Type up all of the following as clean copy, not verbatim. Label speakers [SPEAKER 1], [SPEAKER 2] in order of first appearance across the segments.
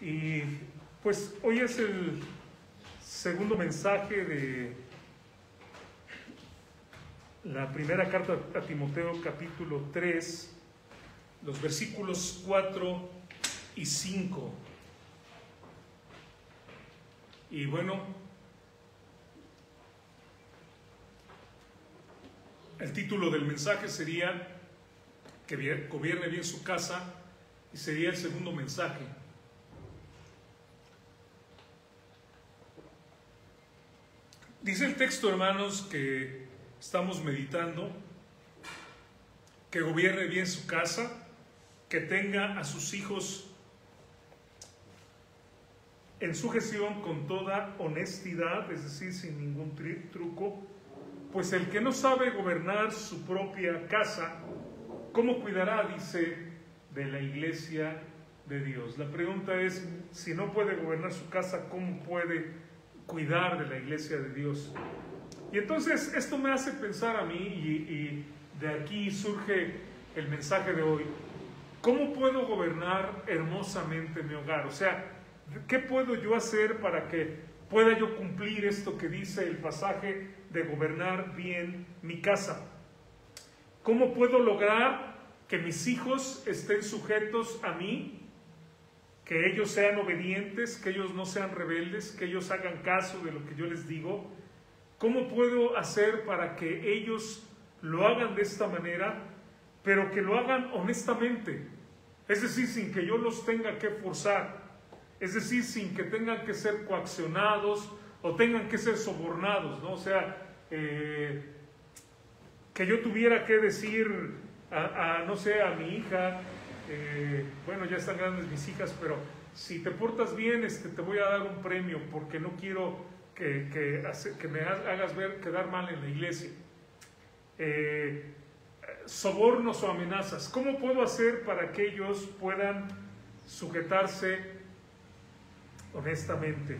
[SPEAKER 1] Y pues hoy es el segundo mensaje de la primera carta a Timoteo, capítulo 3, los versículos 4 y 5. Y bueno, el título del mensaje sería que gobierne bien su casa, y sería el segundo mensaje. Dice el texto, hermanos, que estamos meditando, que gobierne bien su casa, que tenga a sus hijos en sujeción con toda honestidad, es decir, sin ningún truco, pues el que no sabe gobernar su propia casa, ¿cómo cuidará, dice, de la iglesia de Dios? La pregunta es, si no puede gobernar su casa, ¿cómo puede cuidar de la iglesia de Dios? Y entonces esto me hace pensar a mí, y de aquí surge el mensaje de hoy, ¿cómo puedo gobernar hermosamente mi hogar? O sea, ¿qué puedo yo hacer para que pueda yo cumplir esto que dice el pasaje de gobernar bien mi casa? ¿Cómo puedo lograr que mis hijos estén sujetos a mí, que ellos sean obedientes, que ellos no sean rebeldes, que ellos hagan caso de lo que yo les digo? ¿Cómo puedo hacer para que ellos lo hagan de esta manera, pero que lo hagan honestamente? Es decir, sin que yo los tenga que forzar, es decir, sin que tengan que ser coaccionados o tengan que ser sobornados, ¿no? O sea, que yo tuviera que decir no sé, a mi hija, bueno, ya están grandes mis hijas, pero si te portas bien, te voy a dar un premio porque no quiero que me hagas quedar mal en la iglesia. Sobornos o amenazas. ¿Cómo puedo hacer para que ellos puedan sujetarse honestamente?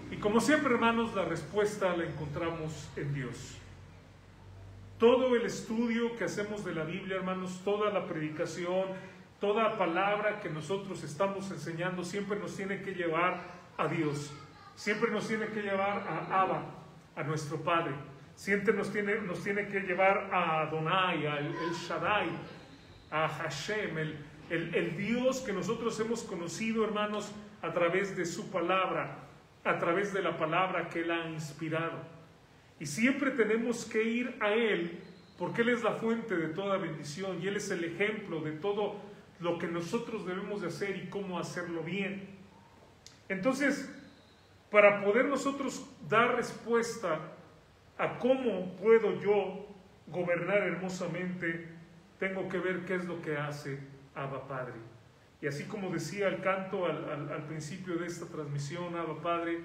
[SPEAKER 1] Y como siempre, hermanos, la respuesta la encontramos en Dios. Todo el estudio que hacemos de la Biblia, hermanos, toda la predicación, toda palabra que nosotros estamos enseñando, siempre nos tiene que llevar a Dios. Siempre nos tiene que llevar a Abba, a nuestro Padre. Siempre nos tiene que llevar a Adonai, a El Shaddai, a Hashem, el Dios que nosotros hemos conocido, hermanos, a través de su palabra, a través de la palabra que Él ha inspirado. Y siempre tenemos que ir a Él, porque Él es la fuente de toda bendición y Él es el ejemplo de todo lo que nosotros debemos de hacer y cómo hacerlo bien. Entonces, para poder nosotros dar respuesta a cómo puedo yo gobernar hermosamente, tengo que ver qué es lo que hace Abba Padre. Y así como decía el canto al principio de esta transmisión, Abba Padre,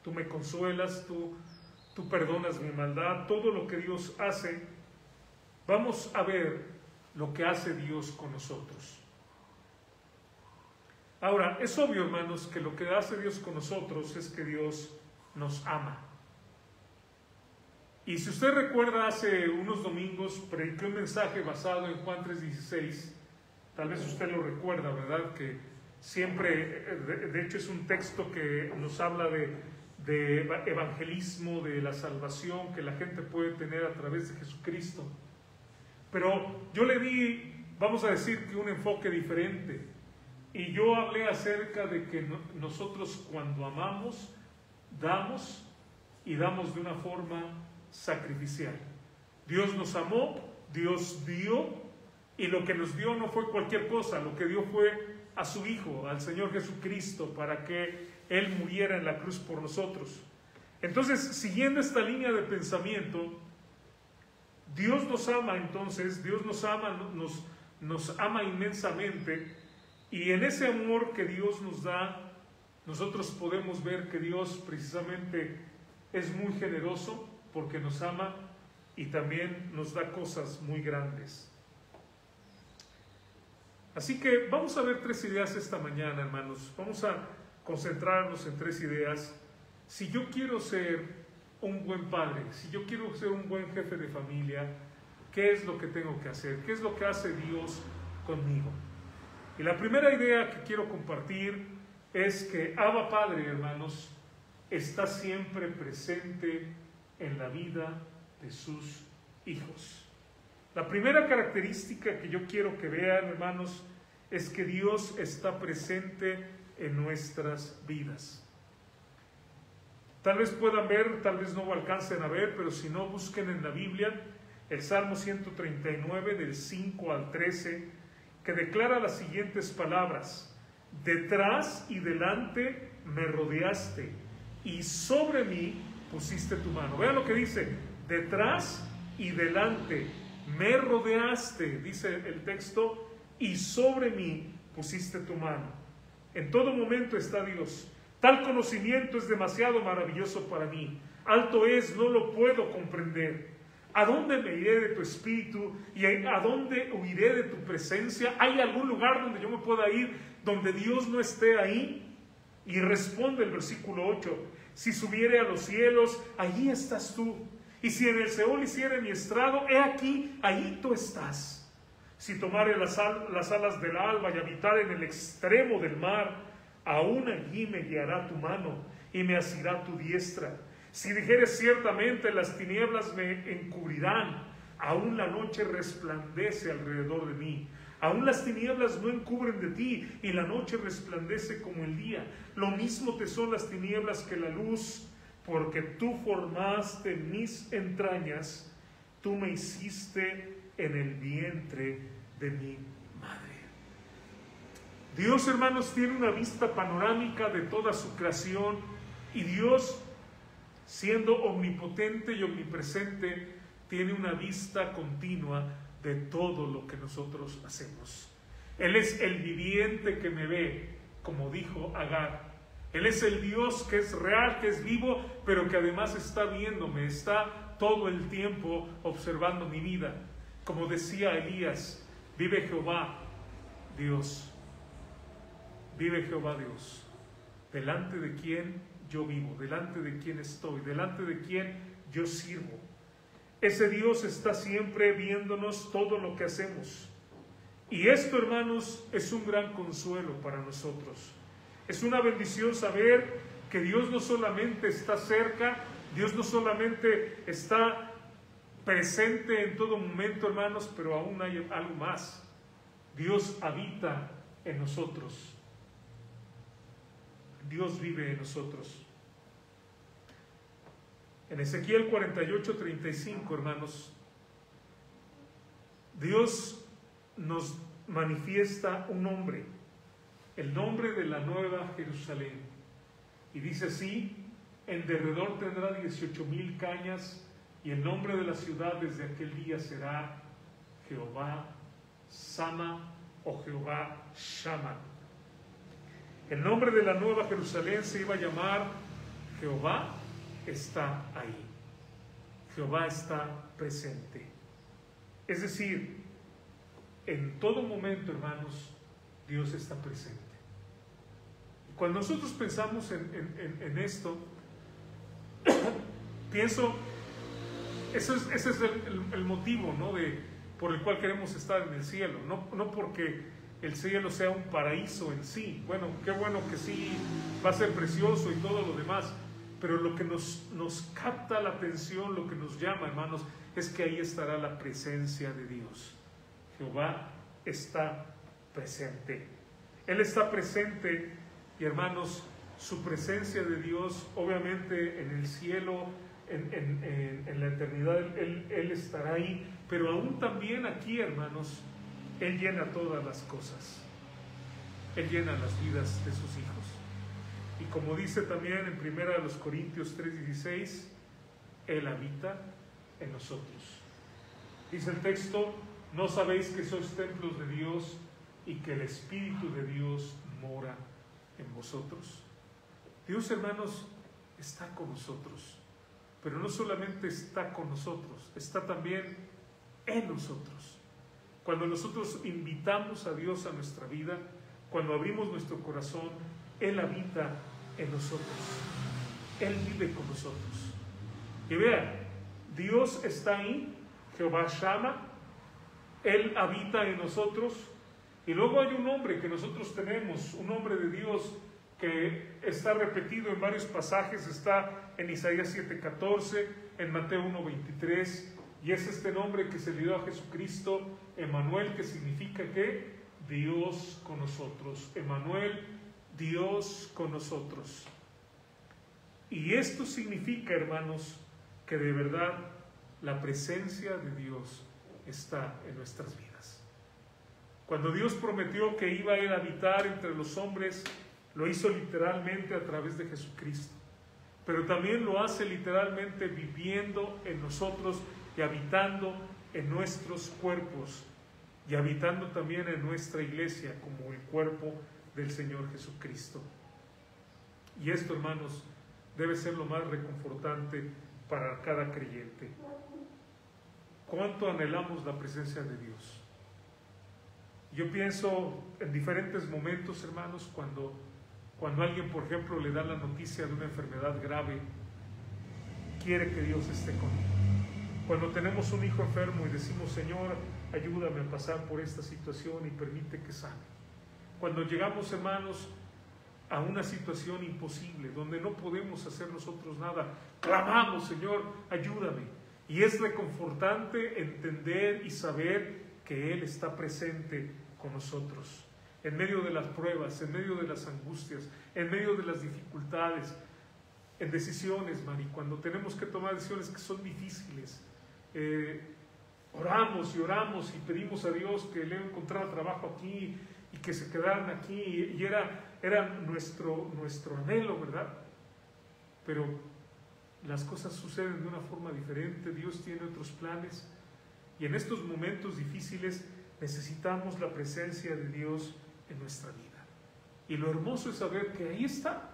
[SPEAKER 1] tú me consuelas, tú perdonas mi maldad, todo lo que Dios hace. Vamos a ver lo que hace Dios con nosotros. Ahora, es obvio, hermanos, que lo que hace Dios con nosotros es que Dios nos ama. Y si usted recuerda, hace unos domingos prediqué un mensaje basado en Juan 3:16. Tal vez usted lo recuerda, ¿verdad? Que siempre, de hecho es un texto que nos habla de evangelismo, de la salvación que la gente puede tener a través de Jesucristo. Pero yo le di, vamos a decir, que un enfoque diferente. Y yo hablé acerca de que nosotros cuando amamos, damos, y damos de una forma sacrificial. Dios nos amó, Dios dio, y lo que nos dio no fue cualquier cosa, lo que dio fue a su Hijo, al Señor Jesucristo, para que Él muriera en la cruz por nosotros. Entonces, siguiendo esta línea de pensamiento, Dios nos ama, entonces, Dios nos ama inmensamente, y en ese amor que Dios nos da, nosotros podemos ver que Dios precisamente es muy generoso porque nos ama y también nos da cosas muy grandes. Así que vamos a ver tres ideas esta mañana, hermanos. Vamos a concentrarnos en tres ideas. Si yo quiero ser un buen padre, si yo quiero ser un buen jefe de familia, ¿qué es lo que tengo que hacer? ¿Qué es lo que hace Dios conmigo? Y la primera idea que quiero compartir es que Abba Padre, hermanos, está siempre presente en la vida de sus hijos. La primera característica que yo quiero que vean, hermanos, es que Dios está presente en nuestras vidas. Tal vez puedan ver, tal vez no alcancen a ver, pero si no, busquen en la Biblia el Salmo 139 del 5 al 13, que declara las siguientes palabras: detrás y delante me rodeaste, y sobre mí pusiste tu mano. Vean lo que dice: detrás y delante me rodeaste, dice el texto, y sobre mí pusiste tu mano. En todo momento está Dios. Tal conocimiento es demasiado maravilloso para mí. Alto es, no lo puedo comprender. ¿A dónde me iré de tu espíritu y a dónde huiré de tu presencia? ¿Hay algún lugar donde yo me pueda ir donde Dios no esté ahí? Y responde el versículo 8: si subiere a los cielos, allí estás tú. Y si en el Seol hiciere mi estrado, he aquí, allí tú estás. Si tomare las alas del alba y habitar en el extremo del mar, aún allí me guiará tu mano y me asirá tu diestra. Si dijeres ciertamente las tinieblas me encubrirán, aún la noche resplandece alrededor de mí. Aún las tinieblas no encubren de ti y la noche resplandece como el día. Lo mismo te son las tinieblas que la luz, porque tú formaste mis entrañas, tú me hiciste en el vientre de mi madre. Dios, hermanos, tiene una vista panorámica de toda su creación, y Dios, siendo omnipotente y omnipresente, tiene una vista continua de todo lo que nosotros hacemos. Él es el viviente que me ve, como dijo Agar. Él es el Dios que es real, que es vivo, pero que además está viéndome, está todo el tiempo observando mi vida. Como decía Elías: vive Jehová Dios. Vive Jehová Dios, delante de quien yo vivo, delante de quien estoy, delante de quien yo sirvo. Ese Dios está siempre viéndonos todo lo que hacemos. Y esto, hermanos, es un gran consuelo para nosotros. Es una bendición saber que Dios no solamente está cerca, Dios no solamente está presente en todo momento, hermanos, pero aún hay algo más. Dios habita en nosotros. Dios vive en nosotros. En Ezequiel 48:35, hermanos, Dios nos manifiesta un nombre, el nombre de la nueva Jerusalén. Y dice así: en derredor tendrá 18,000 cañas, y el nombre de la ciudad desde aquel día será Jehová Sama o Jehová Shama. El nombre de la nueva Jerusalén se iba a llamar Jehová está ahí. Jehová está presente. Es decir, en todo momento, hermanos, Dios está presente. Cuando nosotros pensamos en esto, pienso, ese es el motivo, ¿no?, por el cual queremos estar en el cielo. No porque el cielo sea un paraíso en sí. Bueno, qué bueno que sí, va a ser precioso y todo lo demás, pero lo que nos capta la atención, lo que nos llama, hermanos, es que ahí estará la presencia de Dios. Jehová está presente. Él está presente, y hermanos, su presencia de Dios, obviamente en el cielo, en la eternidad, Él estará ahí, pero aún también aquí, hermanos, Él llena todas las cosas. Él llena las vidas de sus hijos. Y como dice también en 1 Corintios 3:16, Él habita en nosotros. Dice el texto: ¿no sabéis que sois templos de Dios y que el Espíritu de Dios mora en vosotros? Dios, hermanos, está con nosotros, pero no solamente está con nosotros, está también en nosotros. Cuando nosotros invitamos a Dios a nuestra vida, cuando abrimos nuestro corazón, Él habita en nosotros. Él vive con nosotros. Y vean, Dios está ahí, Jehová Shama, Él habita en nosotros, Y luego hay un nombre que nosotros tenemos, un nombre de Dios que está repetido en varios pasajes, está en Isaías 7:14, en Mateo 1:23, y es este nombre que se le dio a Jesucristo, Emmanuel, que significa que Dios con nosotros. Emmanuel, Dios con nosotros. Y esto significa, hermanos, que de verdad la presencia de Dios está en nuestras vidas. Cuando Dios prometió que iba a ir a habitar entre los hombres, lo hizo literalmente a través de Jesucristo, pero también lo hace literalmente viviendo en nosotros y habitando en nuestros cuerpos y habitando también en nuestra iglesia como el cuerpo del Señor Jesucristo. Y esto, hermanos, debe ser lo más reconfortante para cada creyente. ¿Cuánto anhelamos la presencia de Dios? Yo pienso en diferentes momentos, hermanos, cuando alguien, por ejemplo, le da la noticia de una enfermedad grave, quiere que Dios esté con él. Cuando tenemos un hijo enfermo y decimos, Señor, ayúdame a pasar por esta situación y permite que sane. Cuando llegamos, hermanos, a una situación imposible, donde no podemos hacer nosotros nada, clamamos, Señor, ayúdame. Y es reconfortante entender y saber que Él está presente con nosotros, en medio de las pruebas, en medio de las angustias, en medio de las dificultades, en decisiones, Mari, cuando tenemos que tomar decisiones que son difíciles. Oramos y oramos y pedimos a Dios que Leo encontrara trabajo aquí y que se quedaran aquí, y era nuestro anhelo, ¿verdad? Pero las cosas suceden de una forma diferente, Dios tiene otros planes, y en estos momentos difíciles necesitamos la presencia de Dios en nuestra vida. Y lo hermoso es saber que ahí está,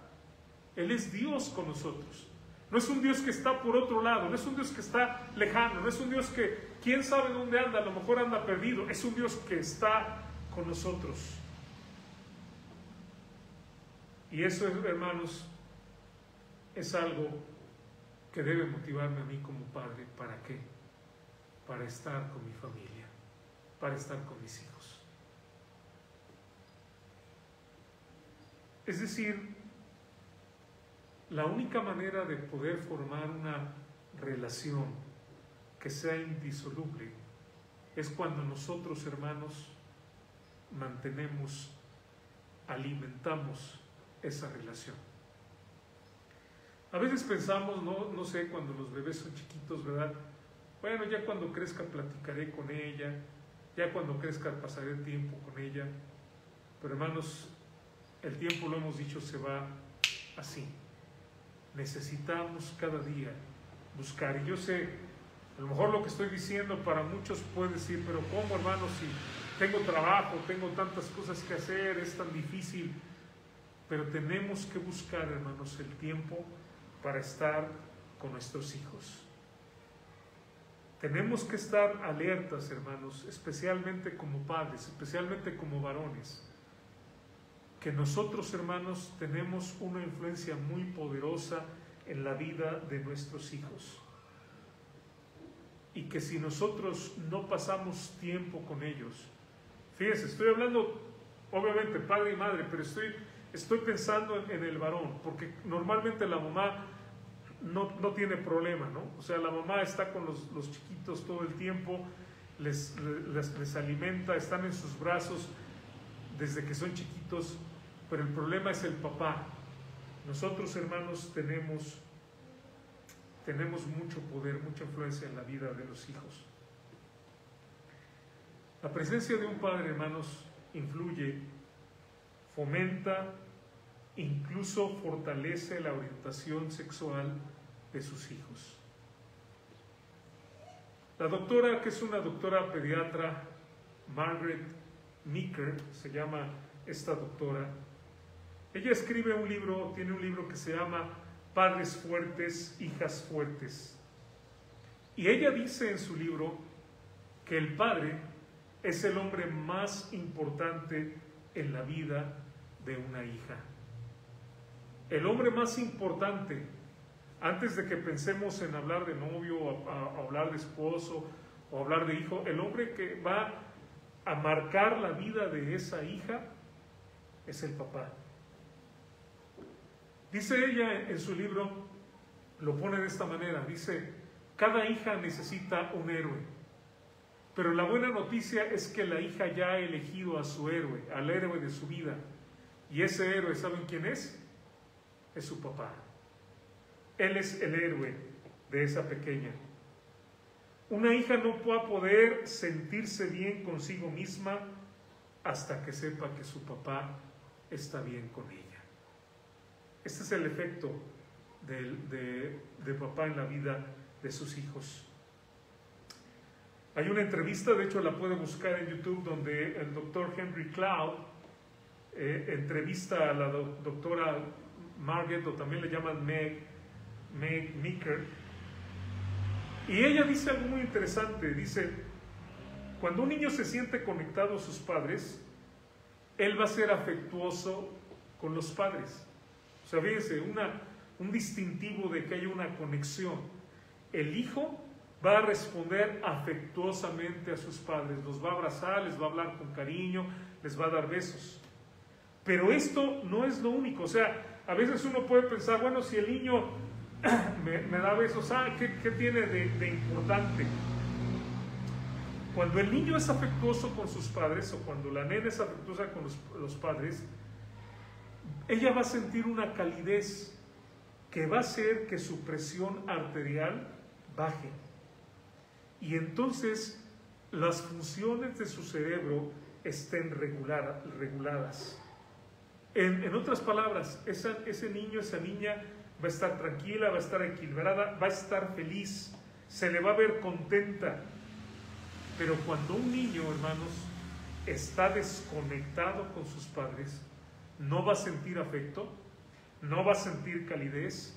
[SPEAKER 1] Él es Dios con nosotros. No es un Dios que está por otro lado, no es un Dios que está lejano, no es un Dios que quién sabe dónde anda, a lo mejor anda perdido, es un Dios que está con nosotros. Y eso, hermanos, es algo que debe motivarme a mí como padre. ¿Para qué? Para estar con mi familia, para estar con mis hijos. Es decir, la única manera de poder formar una relación que sea indisoluble es cuando nosotros, hermanos, alimentamos esa relación. A veces pensamos, no sé, cuando los bebés son chiquitos, ¿verdad? Bueno, ya cuando crezca platicaré con ella, ya cuando crezca pasaré tiempo con ella. Pero, hermanos, el tiempo, lo hemos dicho, se va así. Necesitamos cada día buscar. Y yo sé, a lo mejor lo que estoy diciendo para muchos puede decir, pero ¿cómo, hermanos? Si tengo trabajo, tengo tantas cosas que hacer, es tan difícil. Pero tenemos que buscar, hermanos, el tiempo para estar con nuestros hijos. Tenemos que estar alertas, hermanos, especialmente como padres, especialmente como varones, que nosotros, hermanos, tenemos una influencia muy poderosa en la vida de nuestros hijos. Y que si nosotros no pasamos tiempo con ellos, fíjense, estoy hablando, obviamente, padre y madre, pero estoy pensando en el varón, porque normalmente la mamá no tiene problema, ¿no? O sea, la mamá está con los chiquitos todo el tiempo, les alimenta, están en sus brazos desde que son chiquitos, pero el problema es el papá. Nosotros, hermanos, tenemos mucho poder, mucha influencia en la vida de los hijos. La presencia de un padre, hermanos, influye, fomenta, incluso fortalece la orientación sexual de sus hijos. La doctora, que es una doctora pediatra, Margaret Meeker, se llama esta doctora, ella escribe un libro, tiene un libro que se llama Padres Fuertes, Hijas Fuertes. Y ella dice en su libro que el padre es el hombre más importante en la vida de una hija. El hombre más importante, antes de que pensemos en hablar de novio, o hablar de esposo, o hablar de hijo, el hombre que va a marcar la vida de esa hija es el papá. Dice ella en su libro, lo pone de esta manera, dice, cada hija necesita un héroe, pero la buena noticia es que la hija ya ha elegido a su héroe, al héroe de su vida, y ese héroe, ¿saben quién es? Es su papá. Él es el héroe de esa pequeña. Una hija no va a poder sentirse bien consigo misma hasta que sepa que su papá está bien con ella. Este es el efecto de papá en la vida de sus hijos. Hay una entrevista, de hecho la puede buscar en YouTube, donde el doctor Henry Cloud entrevista a la doctora Margaret, o también le llaman Meg Meeker, y ella dice algo muy interesante. Dice, cuando un niño se siente conectado a sus padres, él va a ser afectuoso con los padres. O sea, fíjense, un distintivo de que hay una conexión. El hijo va a responder afectuosamente a sus padres, los va a abrazar, les va a hablar con cariño, les va a dar besos. Pero esto no es lo único. O sea, a veces uno puede pensar, bueno, si el niño me da besos, ¿qué tiene de importante? Cuando el niño es afectuoso con sus padres, o cuando la nena es afectuosa con los padres, ella va a sentir una calidez que va a hacer que su presión arterial baje. Y entonces las funciones de su cerebro estén reguladas. En otras palabras, ese niño, esa niña va a estar tranquila, va a estar equilibrada, va a estar feliz, se le va a ver contenta. Pero cuando un niño, hermanos, está desconectado con sus padres, no va a sentir afecto, no va a sentir calidez,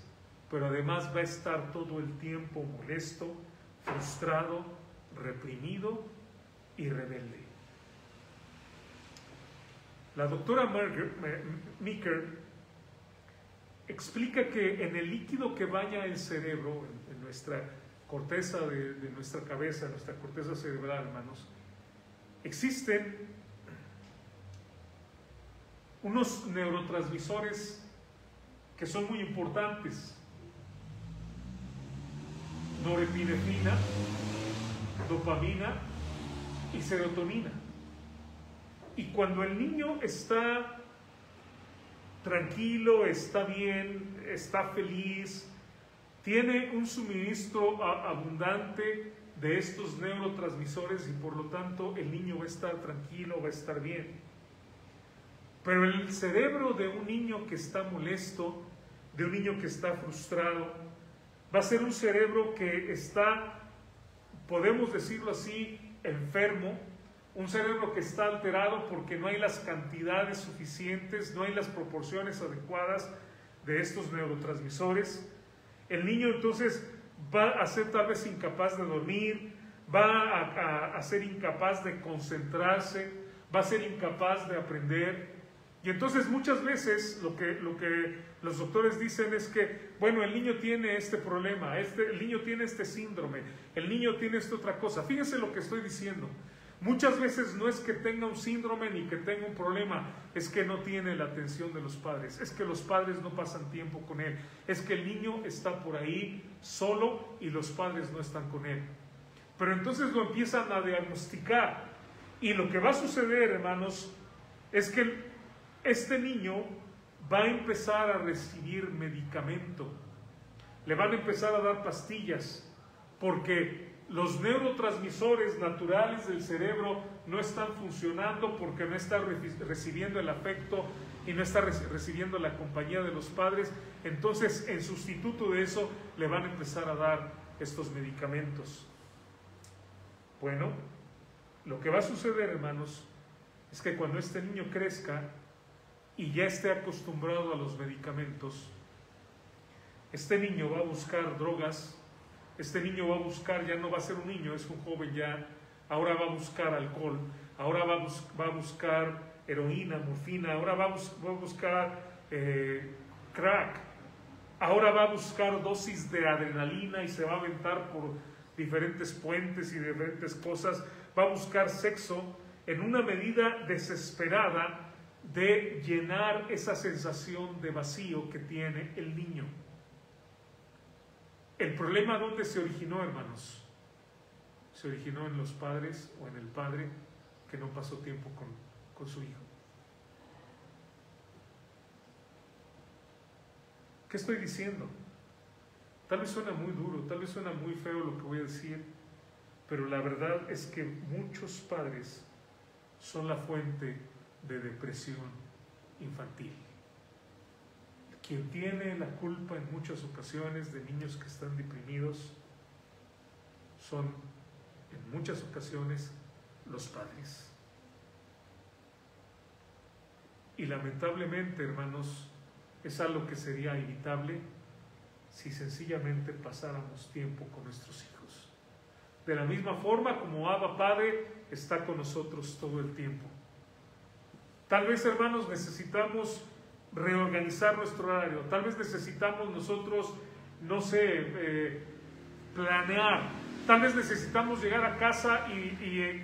[SPEAKER 1] pero además va a estar todo el tiempo molesto, frustrado, reprimido y rebelde. La doctora Meeker explica que en el líquido que baña el cerebro, en nuestra corteza de nuestra cabeza, nuestra corteza cerebral, hermanos, existen unos neurotransmisores que son muy importantes: norepinefrina, dopamina y serotonina. Y cuando el niño está tranquilo, está bien, está feliz, tiene un suministro abundante de estos neurotransmisores, y por lo tanto el niño va a estar tranquilo, va a estar bien. Pero el cerebro de un niño que está molesto, de un niño que está frustrado, va a ser un cerebro que está, podemos decirlo así, enfermo, un cerebro que está alterado porque no hay las cantidades suficientes, no hay las proporciones adecuadas de estos neurotransmisores. El niño entonces va a ser tal vez incapaz de dormir, va a ser incapaz de concentrarse, va a ser incapaz de aprender. Y entonces muchas veces lo que los doctores dicen es que, bueno, el niño tiene este problema, el niño tiene este síndrome, el niño tiene esta otra cosa. Fíjense lo que estoy diciendo. Muchas veces no es que tenga un síndrome ni que tenga un problema, es que no tiene la atención de los padres, es que los padres no pasan tiempo con él, es que el niño está por ahí solo y los padres no están con él. Pero entonces lo empiezan a diagnosticar, y lo que va a suceder, hermanos, es que este niño va a empezar a recibir medicamento, le van a empezar a dar pastillas, porque los neurotransmisores naturales del cerebro no están funcionando, porque no está recibiendo el afecto y no está recibiendo la compañía de los padres. Entonces, en sustituto de eso, le van a empezar a dar estos medicamentos. Bueno, lo que va a suceder, hermanos, es que cuando este niño crezca y ya esté acostumbrado a los medicamentos, este niño va a buscar drogas. Este niño va a buscar, ya no va a ser un niño, es un joven ya, ahora va a buscar alcohol, ahora va a buscar heroína, morfina, ahora va a buscar crack, ahora va a buscar dosis de adrenalina y se va a aventar por diferentes puentes y diferentes cosas, va a buscar sexo, en una medida desesperada de llenar esa sensación de vacío que tiene el niño. ¿El problema dónde se originó, hermanos? Se originó en los padres o en el padre que no pasó tiempo con su hijo. ¿Qué estoy diciendo? Tal vez suena muy duro, tal vez suena muy feo lo que voy a decir, pero la verdad es que muchos padres son la fuente de depresión infantil. Quien tiene la culpa en muchas ocasiones de niños que están deprimidos son en muchas ocasiones los padres. Y lamentablemente, hermanos, es algo que sería evitable si sencillamente pasáramos tiempo con nuestros hijos. De la misma forma como Abba Padre está con nosotros todo el tiempo. Tal vez, hermanos, necesitamos reorganizar nuestro horario. Tal vez necesitamos nosotros, no sé, planear. Tal vez necesitamos llegar a casa y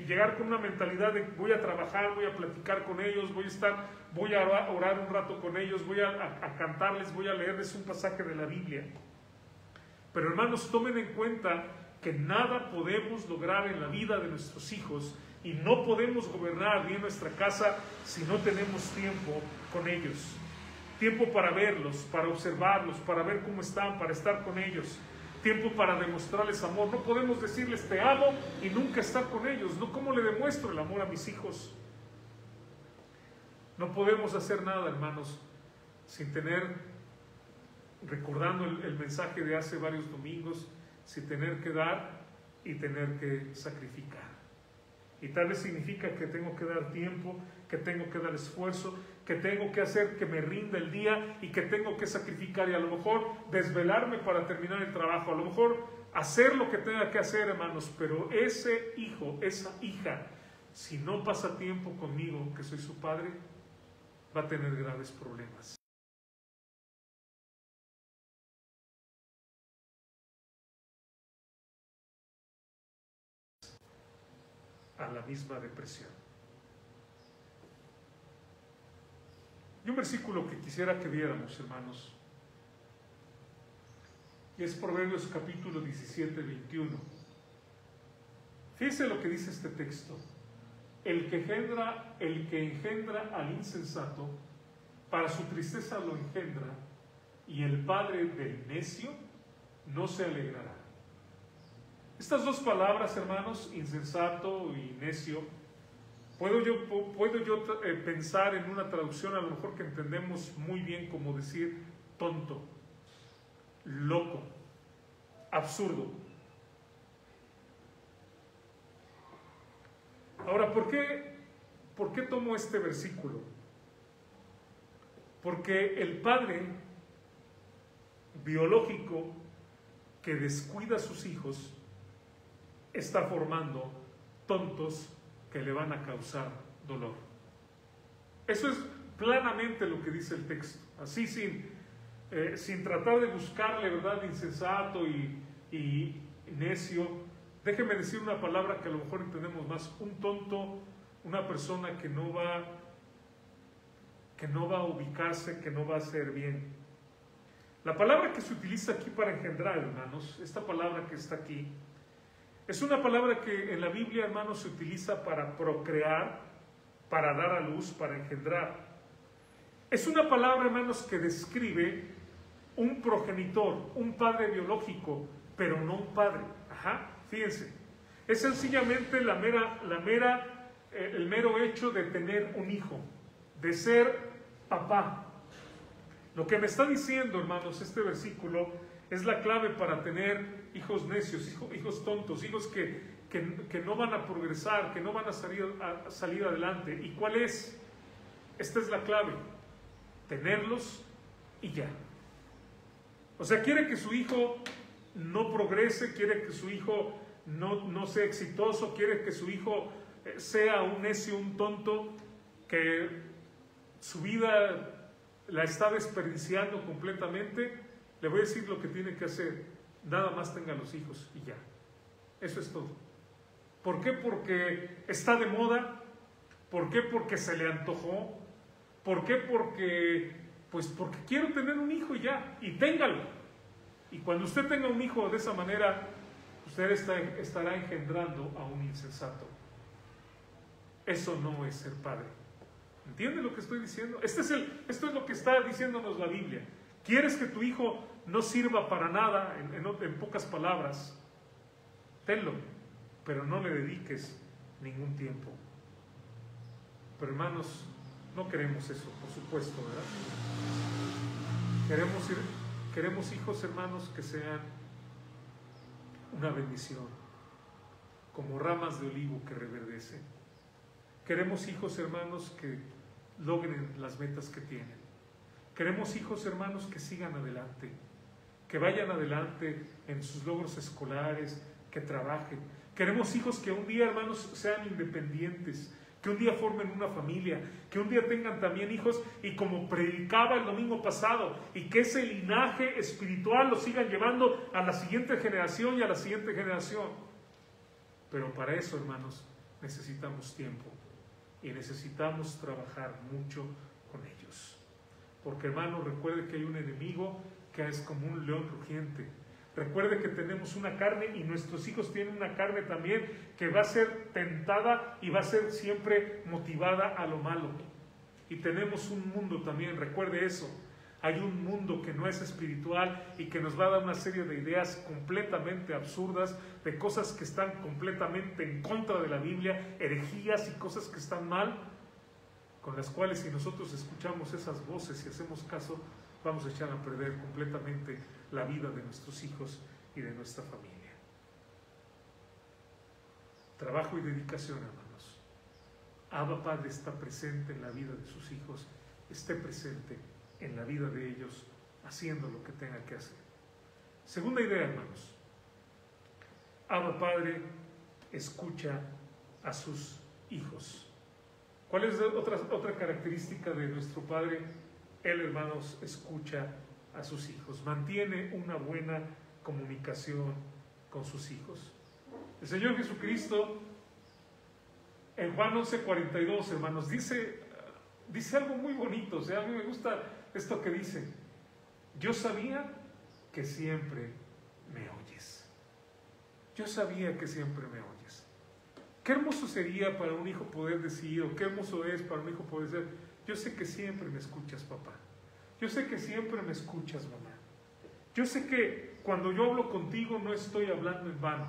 [SPEAKER 1] llegar con una mentalidad de voy a trabajar, voy a platicar con ellos, voy a orar un rato con ellos, voy a cantarles, voy a leerles un pasaje de la Biblia. Pero, hermanos, tomen en cuenta que nada podemos lograr en la vida de nuestros hijos y no podemos gobernar bien nuestra casa si no tenemos tiempo con ellos. Tiempo para verlos, para observarlos, para ver cómo están, para estar con ellos. Tiempo para demostrarles amor. No podemos decirles te amo y nunca estar con ellos. ¿No? ¿Cómo le demuestro el amor a mis hijos? No podemos hacer nada, hermanos, sin tener, recordando el mensaje de hace varios domingos, sin tener que dar y tener que sacrificar. Y tal vez significa que tengo que dar tiempo, que tengo que dar esfuerzo, que tengo que hacer que me rinda el día y que tengo que sacrificar y a lo mejor desvelarme para terminar el trabajo, a lo mejor hacer lo que tenga que hacer, hermanos, pero ese hijo, esa hija, si no pasa tiempo conmigo, que soy su padre, va a tener graves problemas. A la misma depresión. Y un versículo que quisiera que viéramos, hermanos, y es Proverbios capítulo 17, 21. Fíjense lo que dice este texto. El que engendra al insensato, para su tristeza lo engendra, y el padre del necio no se alegrará. Estas dos palabras, hermanos, insensato y necio, puedo yo pensar en una traducción a lo mejor que entendemos muy bien como decir tonto, loco, absurdo. Ahora, ¿por qué tomo este versículo? Porque el padre biológico que descuida a sus hijos está formando tontos que le van a causar dolor. Eso es planamente lo que dice el texto. Así sin tratar de buscarle, ¿verdad?, insensato y necio. Déjeme decir una palabra que a lo mejor entendemos más. Un tonto, una persona que no va a ubicarse, que no va a hacer bien. La palabra que se utiliza aquí para engendrar, hermanos, esta palabra que está aquí, es una palabra que en la Biblia, hermanos, se utiliza para procrear, para dar a luz, para engendrar. Es una palabra, hermanos, que describe un progenitor, un padre biológico, pero no un padre. Fíjense. Es sencillamente el mero hecho de tener un hijo, de ser papá. Lo que me está diciendo, hermanos, este versículo es la clave para tener hijos necios, hijos tontos, hijos que no van a progresar, que no van a salir adelante. ¿Y cuál es? Esta es la clave. Tenerlos y ya. O sea, quiere que su hijo no progrese, quiere que su hijo no sea exitoso, quiere que su hijo sea un necio, un tonto, que su vida la está desperdiciando completamente. Le voy a decir lo que tiene que hacer. Nada más tenga los hijos y ya. Eso es todo. ¿Por qué? Porque está de moda, ¿Por qué? Porque se le antojó. ¿Por qué? Porque quiero tener un hijo y ya, y téngalo. Y cuando usted tenga un hijo de esa manera, usted estará engendrando a un insensato. Eso no es ser padre. ¿Entiende lo que estoy diciendo? Esto es lo que está diciéndonos la Biblia. ¿Quieres que tu hijo no sirva para nada, en pocas palabras? Tenlo, pero no le dediques ningún tiempo. Pero hermanos, no queremos eso, por supuesto, ¿verdad? Queremos hijos, hermanos, que sean una bendición, como ramas de olivo que reverdecen. Queremos hijos, hermanos, que logren las metas que tienen. Queremos hijos, hermanos, que sigan adelante, que vayan adelante en sus logros escolares, que trabajen. Queremos hijos que un día, hermanos, sean independientes, que un día formen una familia, que un día tengan también hijos, y como predicaba el domingo pasado, y que ese linaje espiritual lo sigan llevando a la siguiente generación y a la siguiente generación. Pero para eso, hermanos, necesitamos tiempo y necesitamos trabajar mucho con ellos. Porque, hermanos, recuerde que hay un enemigo que es como un león rugiente. Recuerde que tenemos una carne y nuestros hijos tienen una carne también que va a ser tentada y va a ser siempre motivada a lo malo. Y tenemos un mundo también, recuerde eso. Hay un mundo que no es espiritual y que nos va a dar una serie de ideas completamente absurdas, de cosas que están completamente en contra de la Biblia, herejías y cosas que están mal, con las cuales si nosotros escuchamos esas voces y hacemos caso, vamos a echar a perder completamente la vida de nuestros hijos y de nuestra familia. Trabajo y dedicación, hermanos. Abba Padre está presente en la vida de sus hijos, esté presente en la vida de ellos, haciendo lo que tenga que hacer. Segunda idea, hermanos. Abba Padre escucha a sus hijos. ¿Cuál es otra característica de nuestro Padre? Él, hermanos, escucha a sus hijos, mantiene una buena comunicación con sus hijos. El Señor Jesucristo, en Juan 11:42, hermanos, dice algo muy bonito. O sea, a mí me gusta esto que dice: yo sabía que siempre me oyes. Yo sabía que siempre me oyes. Qué hermoso sería para un hijo poder decir, o qué hermoso es para un hijo poder decir: yo sé que siempre me escuchas, papá. Yo sé que siempre me escuchas, mamá. Yo sé que cuando yo hablo contigo no estoy hablando en vano.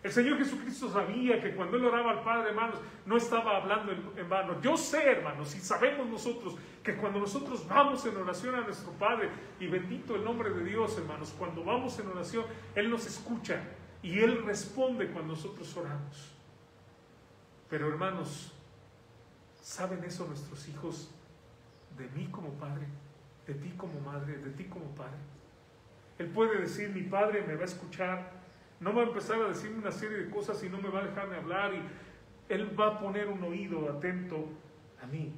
[SPEAKER 1] El Señor Jesucristo sabía que cuando Él oraba al Padre, hermanos, no estaba hablando en vano. Yo sé, hermanos, y sabemos nosotros que cuando nosotros vamos en oración a nuestro Padre, y bendito el nombre de Dios, hermanos, cuando vamos en oración, Él nos escucha y Él responde cuando nosotros oramos. Pero, hermanos, ¿saben eso nuestros hijos de mí como padre, de ti como madre, de ti como padre? Él puede decir: mi padre me va a escuchar, no va a empezar a decirme una serie de cosas y no me va a dejarme hablar, y Él va a poner un oído atento a mí.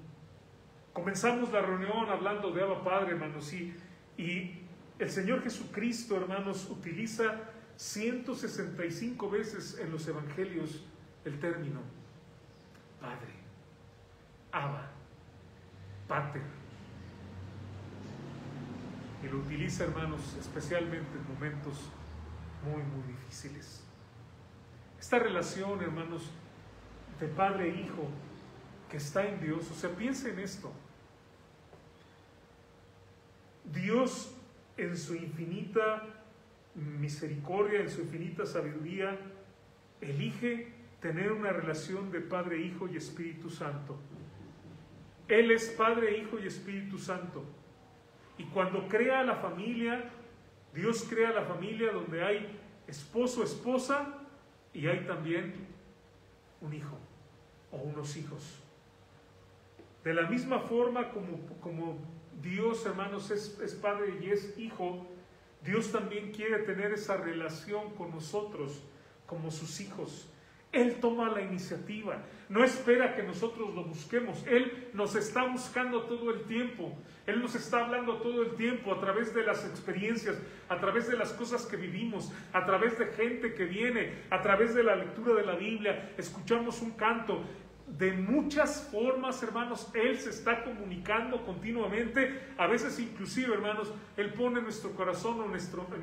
[SPEAKER 1] Comenzamos la reunión hablando de Abba Padre, hermanos, y el Señor Jesucristo, hermanos, utiliza 165 veces en los evangelios el término Padre, Abba, Pater. Y lo utiliza, hermanos, especialmente en momentos muy, muy difíciles. Esta relación, hermanos, de padre e hijo que está en Dios, o sea, piensa en esto. Dios, en su infinita misericordia, en su infinita sabiduría, elige tener una relación de Padre, Hijo y Espíritu Santo. Él es Padre, Hijo y Espíritu Santo. Y cuando crea la familia, Dios crea la familia donde hay esposo, esposa, y hay también un hijo o unos hijos. De la misma forma como Dios, hermanos, es Padre y es Hijo, Dios también quiere tener esa relación con nosotros como sus hijos. Él toma la iniciativa, no espera que nosotros lo busquemos. Él nos está buscando todo el tiempo. Él nos está hablando todo el tiempo a través de las experiencias, a través de las cosas que vivimos, a través de gente que viene, a través de la lectura de la Biblia. Escuchamos un canto, de muchas formas, hermanos, Él se está comunicando continuamente. A veces inclusive, hermanos, Él pone en nuestro corazón o en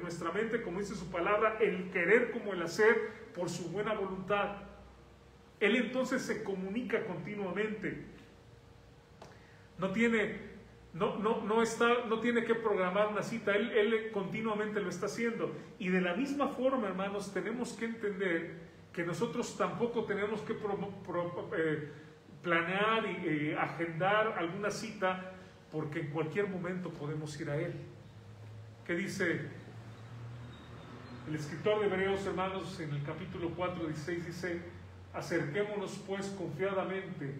[SPEAKER 1] nuestra mente, como dice su palabra, el querer como el hacer por su buena voluntad. Él entonces se comunica continuamente. No tiene que programar una cita, él continuamente lo está haciendo. Y de la misma forma, hermanos, tenemos que entender que nosotros tampoco tenemos que planear y agendar alguna cita, porque en cualquier momento podemos ir a Él. ¿Qué dice el escritor de Hebreos, hermanos? En el capítulo 4, 16 dice: acerquémonos pues confiadamente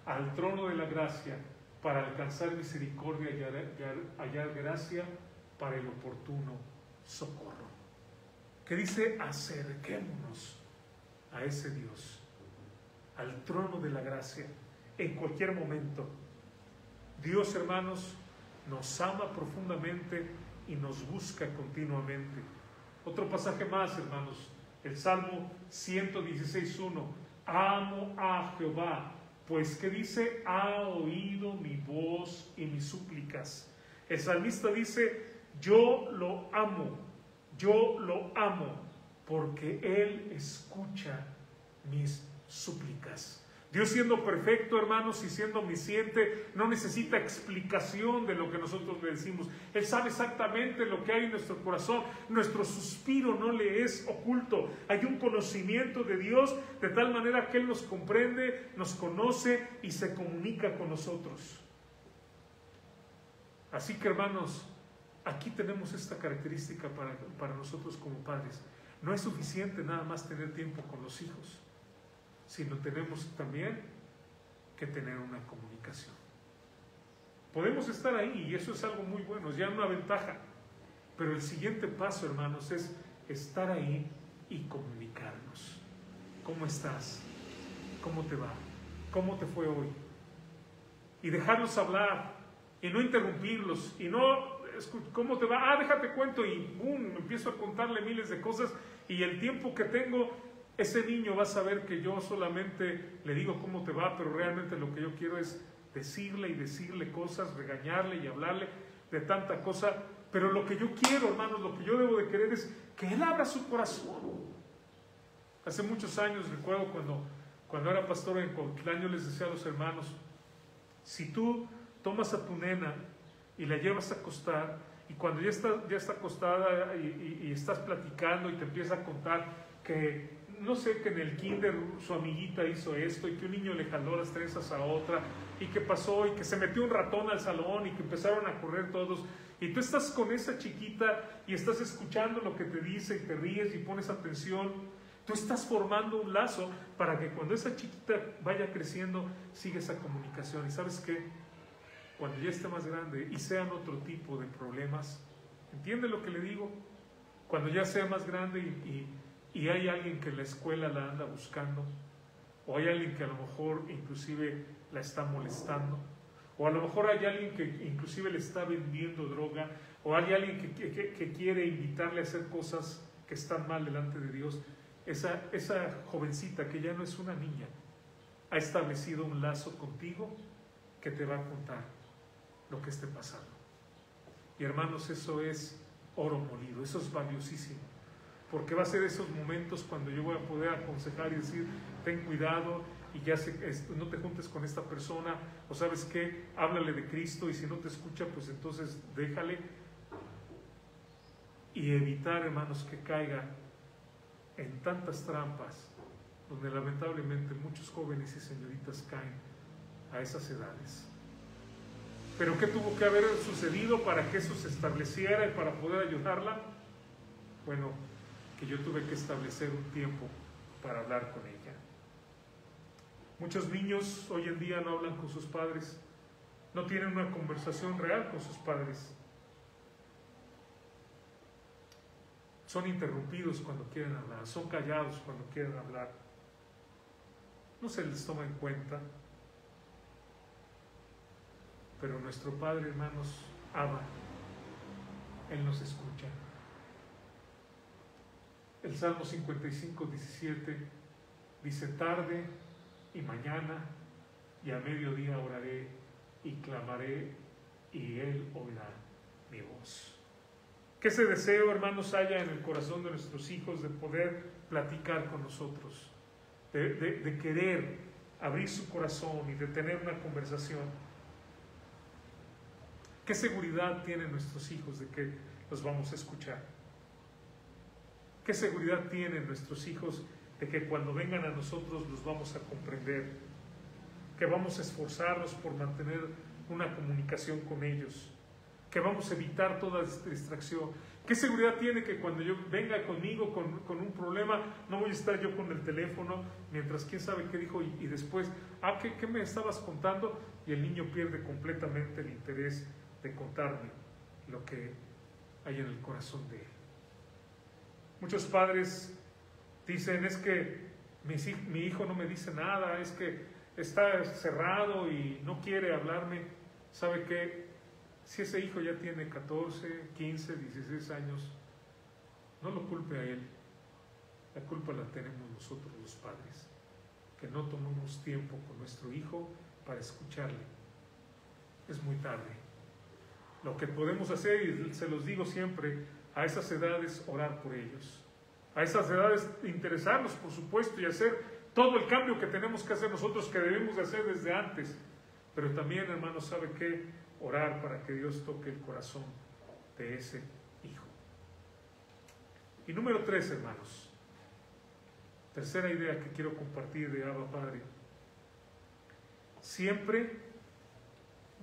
[SPEAKER 1] al trono de la gracia para alcanzar misericordia y hallar gracia para el oportuno socorro. ¿Qué dice? Acerquémonos a ese Dios, al trono de la gracia, en cualquier momento. Dios, hermanos, nos ama profundamente y nos busca continuamente. Otro pasaje más, hermanos, el Salmo 116:1. Amo a Jehová, pues que dice: ha oído mi voz y mis súplicas. El salmista dice: yo lo amo, porque Él escucha mis súplicas. Dios, siendo perfecto, hermanos, y siendo omnisciente, no necesita explicación de lo que nosotros le decimos. Él sabe exactamente lo que hay en nuestro corazón. Nuestro suspiro no le es oculto. Hay un conocimiento de Dios de tal manera que Él nos comprende, nos conoce y se comunica con nosotros. Así que, hermanos, aquí tenemos esta característica para nosotros como padres. No es suficiente nada más tener tiempo con los hijos, sino tenemos también que tener una comunicación. Podemos estar ahí y eso es algo muy bueno, es ya una ventaja. Pero el siguiente paso, hermanos, es estar ahí y comunicarnos. ¿Cómo estás? ¿Cómo te va? ¿Cómo te fue hoy? Y dejarlos hablar y no interrumpirlos y no, ¿cómo te va? Déjate cuento, y boom, empiezo a contarle miles de cosas, y el tiempo que tengo, ese niño va a saber que yo solamente le digo cómo te va, pero realmente lo que yo quiero es decirle cosas, regañarle y hablarle de tanta cosa. Pero lo que yo quiero, hermanos, lo que yo debo de querer es que Él abra su corazón. Hace muchos años, recuerdo cuando era pastor en Cuautitlán, yo les decía a los hermanos: si tú tomas a tu nena y la llevas a acostar, y cuando ya está acostada y estás platicando y te empieza a contar que, no sé, que en el kinder su amiguita hizo esto, y que un niño le jaló las trenzas a otra, y que pasó, y que se metió un ratón al salón, y que empezaron a correr todos, y tú estás con esa chiquita y estás escuchando lo que te dice, y te ríes y pones atención, tú estás formando un lazo para que cuando esa chiquita vaya creciendo siga esa comunicación. ¿Y sabes qué? Cuando ya esté más grande y sean otro tipo de problemas, ¿entiende lo que le digo? Cuando ya sea más grande y hay alguien que en la escuela la anda buscando, o hay alguien que a lo mejor inclusive la está molestando, o a lo mejor hay alguien que inclusive le está vendiendo droga, o hay alguien que quiere invitarle a hacer cosas que están mal delante de Dios, esa jovencita que ya no es una niña, ha establecido un lazo contigo que te va a contar lo que esté pasando. Y hermanos, eso es oro molido, eso es valiosísimo, porque va a ser esos momentos cuando yo voy a poder aconsejar y decir: ten cuidado, y ya no te juntes con esta persona, o sabes qué, háblale de Cristo, y si no te escucha, pues entonces déjale. Y evitar, hermanos, que caiga en tantas trampas donde lamentablemente muchos jóvenes y señoritas caen a esas edades. ¿Pero qué tuvo que haber sucedido para que eso se estableciera y para poder ayudarla? Bueno, que yo tuve que establecer un tiempo para hablar con ella. Muchos niños hoy en día no hablan con sus padres, no tienen una conversación real con sus padres. Son interrumpidos cuando quieren hablar, son callados cuando quieren hablar. No se les toma en cuenta. Pero nuestro Padre, hermanos, ama. Él nos escucha. El Salmo 55, 17 dice: tarde y mañana y a mediodía oraré y clamaré, y Él oirá mi voz. Que ese deseo, hermanos, haya en el corazón de nuestros hijos de poder platicar con nosotros, de querer abrir su corazón y de tener una conversación. ¿Qué seguridad tienen nuestros hijos de que los vamos a escuchar? ¿Qué seguridad tienen nuestros hijos de que cuando vengan a nosotros los vamos a comprender? Que vamos a esforzarnos por mantener una comunicación con ellos, que vamos a evitar toda distracción. ¿Qué seguridad tiene que cuando yo venga conmigo con un problema, no voy a estar yo con el teléfono mientras quién sabe qué dijo y después, ¿qué me estabas contando? Y el niño pierde completamente el interés de contarme lo que hay en el corazón de él. Muchos padres dicen, es que mi hijo no me dice nada, es que está cerrado y no quiere hablarme. ¿Sabe qué? Si ese hijo ya tiene 14, 15, 16 años, no lo culpe a él. La culpa la tenemos nosotros los padres, que no tomamos tiempo con nuestro hijo para escucharle. Es muy tarde. Lo que podemos hacer, y se los digo siempre, a esas edades orar por ellos. A esas edades interesarnos, por supuesto, y hacer todo el cambio que tenemos que hacer nosotros, que debemos de hacer desde antes. Pero también, hermanos, ¿sabe qué? Orar para que Dios toque el corazón de ese hijo. Y número 3, hermanos. Tercera idea que quiero compartir de Abba Padre. Siempre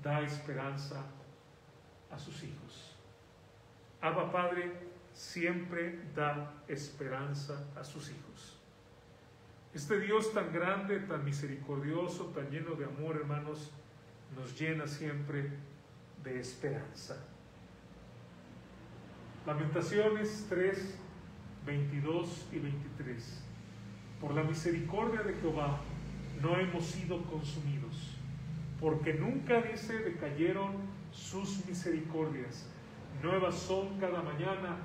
[SPEAKER 1] da esperanza a sus hijos. Abba Padre siempre da esperanza a sus hijos. Este Dios tan grande, tan misericordioso, tan lleno de amor, hermanos, nos llena siempre de esperanza. Lamentaciones 3, 22 y 23. Por la misericordia de Jehová no hemos sido consumidos, porque nunca, dice, decayeron sus misericordias. Nuevas son cada mañana,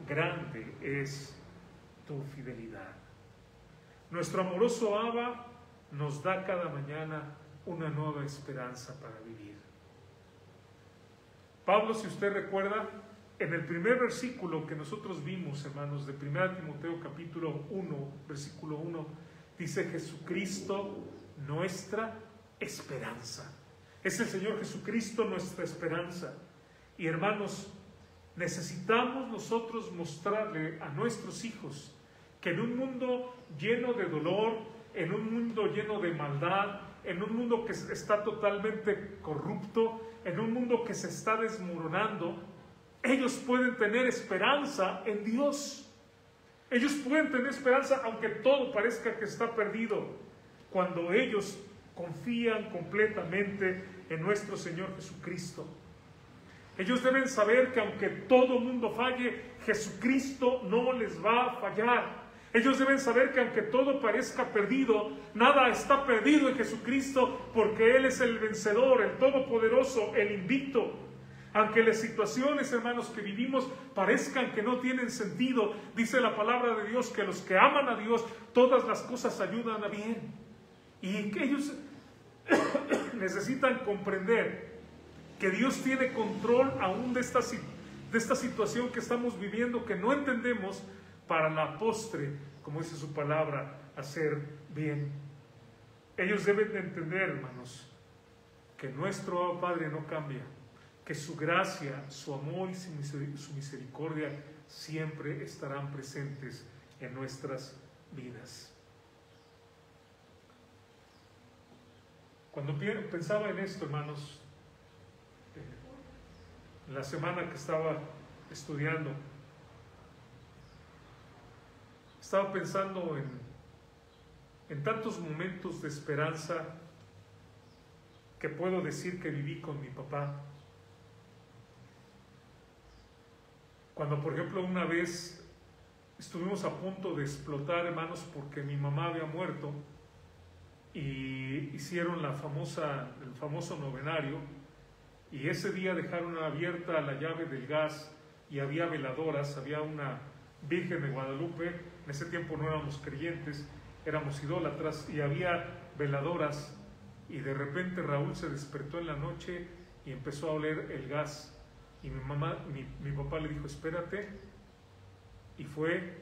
[SPEAKER 1] grande es tu fidelidad. Nuestro amoroso Abba nos da cada mañana una nueva esperanza para vivir. Pablo, si usted recuerda, en el primer versículo que nosotros vimos, hermanos, de 1 Timoteo capítulo 1, versículo 1, dice: Jesucristo, nuestra esperanza. Es el Señor Jesucristo nuestra esperanza. Y hermanos, necesitamos nosotros mostrarle a nuestros hijos que en un mundo lleno de dolor, en un mundo lleno de maldad, en un mundo que está totalmente corrupto, en un mundo que se está desmoronando, ellos pueden tener esperanza en Dios. Ellos pueden tener esperanza aunque todo parezca que está perdido, cuando ellos confían completamente en nuestro Señor Jesucristo. Ellos deben saber que aunque todo mundo falle, Jesucristo no les va a fallar. Ellos deben saber que aunque todo parezca perdido, nada está perdido en Jesucristo, porque Él es el vencedor, el todopoderoso, el invicto. Aunque las situaciones, hermanos, que vivimos parezcan que no tienen sentido, dice la palabra de Dios que los que aman a Dios, todas las cosas ayudan a bien. Y que ellos necesitan comprender que Dios tiene control aún de esta situación que estamos viviendo, que no entendemos, para la postre, como dice su palabra, hacer bien. Ellos deben de entender, hermanos, que nuestro Padre no cambia, que su gracia, su amor y su misericordia siempre estarán presentes en nuestras vidas. Cuando pensaba en esto, hermanos, la semana que estaba estudiando, estaba pensando en tantos momentos de esperanza que puedo decir que viví con mi papá. Cuando, por ejemplo, una vez estuvimos a punto de explotar, hermanos, porque mi mamá había muerto, y hicieron el famoso novenario, y ese día dejaron abierta la llave del gas y había veladoras, había una Virgen de Guadalupe. En ese tiempo no éramos creyentes, éramos idólatras, y había veladoras Y de repente Raúl se despertó en la noche y empezó a oler el gas. Y mi papá le dijo, espérate. Y fue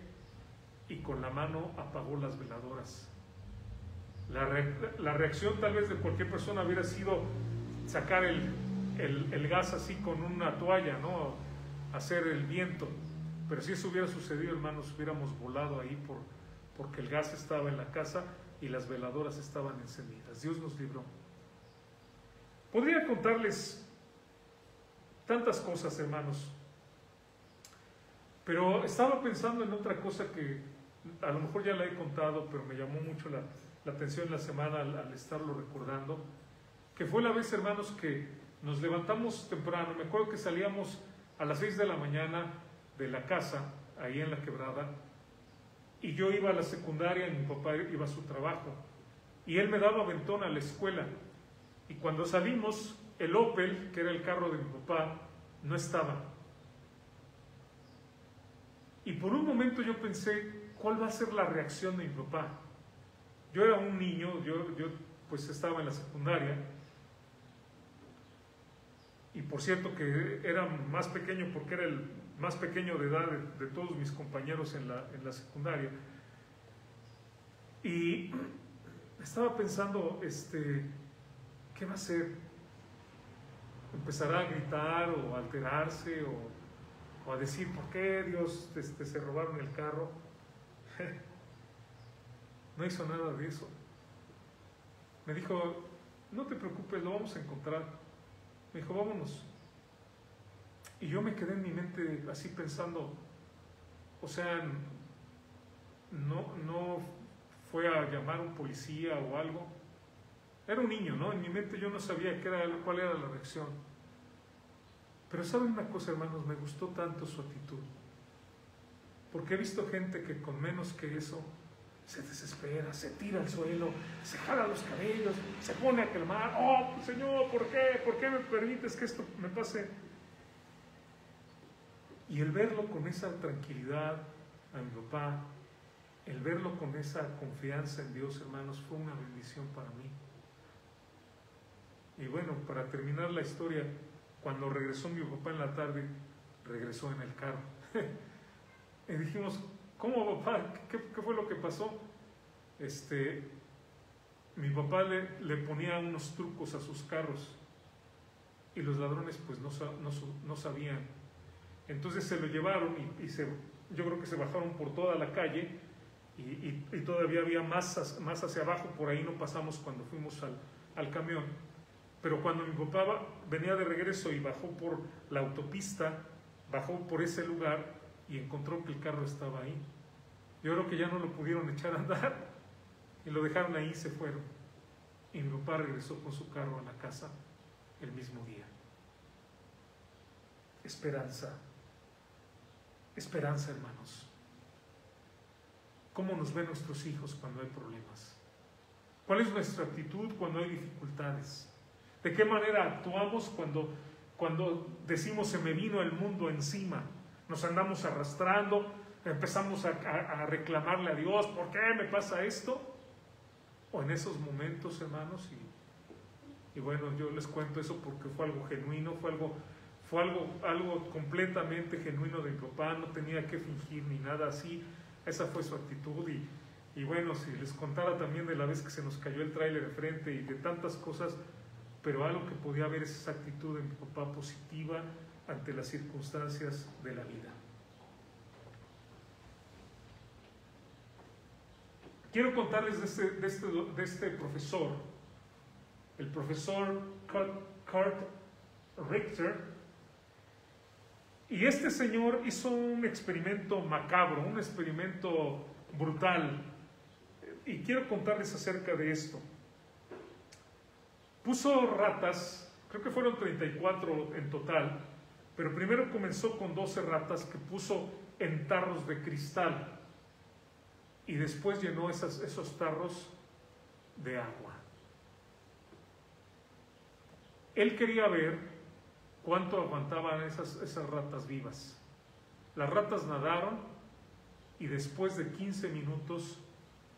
[SPEAKER 1] y con la mano apagó las veladoras. La reacción tal vez de cualquier persona hubiera sido sacar el gas así con una toalla, ¿no? Hacer el viento. Pero si eso hubiera sucedido, hermanos, hubiéramos volado ahí porque el gas estaba en la casa y las veladoras estaban encendidas. Dios nos libró. Podría contarles tantas cosas, hermanos, pero estaba pensando en otra cosa que a lo mejor ya la he contado, pero me llamó mucho la atención la semana al estarlo recordando, que fue la vez, hermanos, que nos levantamos temprano. Me acuerdo que salíamos a las 6 de la mañana de la casa, ahí en la Quebrada, y yo iba a la secundaria y mi papá iba a su trabajo, y él me daba aventón a la escuela, y cuando salimos, el Opel, que era el carro de mi papá, no estaba. Y por un momento yo pensé, ¿cuál va a ser la reacción de mi papá? Yo era un niño, yo pues estaba en la secundaria, y por cierto que era más pequeño porque era el más pequeño de edad de todos mis compañeros en la secundaria. Y estaba pensando, ¿qué va a hacer? ¿Empezará a gritar o a alterarse o a decir, ¿por qué Dios se robaron el carro? No hizo nada de eso. Me dijo, no te preocupes, lo vamos a encontrar. Me dijo, vámonos. Y yo me quedé en mi mente así pensando, o sea, no fue a llamar a un policía o algo. Era un niño, ¿no? En mi mente yo no sabía cuál era la reacción. Pero ¿saben una cosa, hermanos? Me gustó tanto su actitud. Porque he visto gente que con menos que eso se desespera, se tira al suelo, se jala los cabellos, se pone a clamar, oh, Señor, ¿por qué? ¿Por qué me permites que esto me pase? Y el verlo con esa tranquilidad a mi papá, el verlo con esa confianza en Dios, hermanos, fue una bendición para mí. Y bueno, para terminar la historia, cuando regresó mi papá en la tarde, regresó en el carro. Y dijimos, ¿cómo, papá? ¿Qué fue lo que pasó? Mi papá le ponía unos trucos a sus carros y los ladrones pues no sabían. Entonces se lo llevaron y yo creo que se bajaron por toda la calle y todavía había más hacia abajo. Por ahí no pasamos cuando fuimos al camión. Pero cuando mi papá venía de regreso y bajó por la autopista, bajó por ese lugar y encontró que el carro estaba ahí. Yo creo que ya no lo pudieron echar a andar y lo dejaron ahí y se fueron. Y mi papá regresó con su carro a la casa el mismo día. Esperanza. Esperanza, hermanos. ¿Cómo nos ven nuestros hijos cuando hay problemas? ¿Cuál es nuestra actitud cuando hay dificultades? ¿De qué manera actuamos cuando decimos se me vino el mundo encima? Nos andamos arrastrando, empezamos a reclamarle a Dios, ¿por qué me pasa esto? O en esos momentos, hermanos, y bueno, yo les cuento eso porque fue algo genuino, fue algo completamente genuino de mi papá, no tenía que fingir ni nada así, esa fue su actitud. Y bueno, si les contara también de la vez que se nos cayó el tráiler de frente y de tantas cosas, pero algo que podía haber es esa actitud de mi papá positiva ante las circunstancias de la vida. Quiero contarles de este profesor, el profesor Kurt Richter. Y este señor hizo un experimento macabro, un experimento brutal. Y quiero contarles acerca de esto. Puso ratas, creo que fueron 34 en total, pero primero comenzó con 12 ratas que puso en tarros de cristal y después llenó esos tarros de agua. Él quería ver cuánto aguantaban esas ratas vivas. Las ratas nadaron y después de 15 minutos